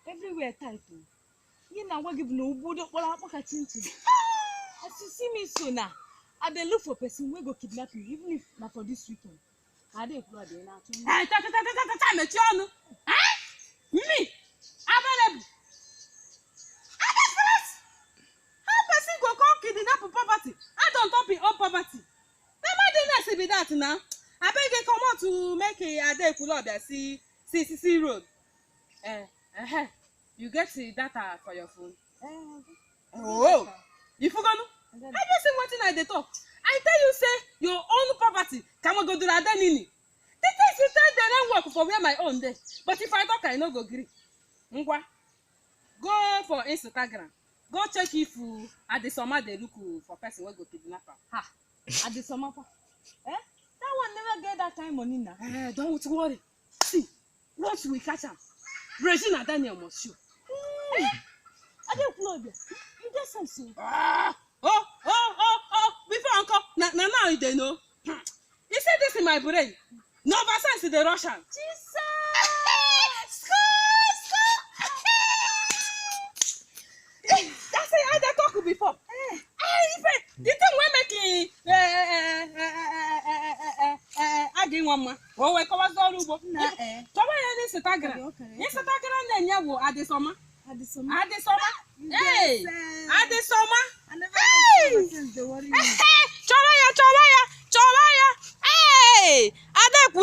Everywhere tight. You know what give no wood up or chinchi. As you see me so now, I dey look for person wey go kidnap you, even if not for this weekend. I dey blood now. Hey, Metiano. Me? Available. How person go come kidnap poverty? I don't top in all poverty. Never dey be that now. I beg you come out to make a day full of the see road. You get the data for your phone. Oh, you forgot? I just say one thing I dey talk. I tell you say your own property can go do that nini. The things you tell they don't work for where my own day. But if I talk, I no go gree. Ngwa, go for Instagram. Go check if at the summer they look for person wey go kidnap am. Ha, at the summer. That one never get that kind money now. Don't worry. See, once we catch am, Regina Daniel must show. I don't flood you. You just say so. Before uncle, now they know. You said this in my brain. No sense in the Russian. Jesus! That's it, I talk before. The thing we're making again one man. Oh, we cover all over. Cover Instagram. Instagram then you will add the summer. Add the summer. Hey, add the summer.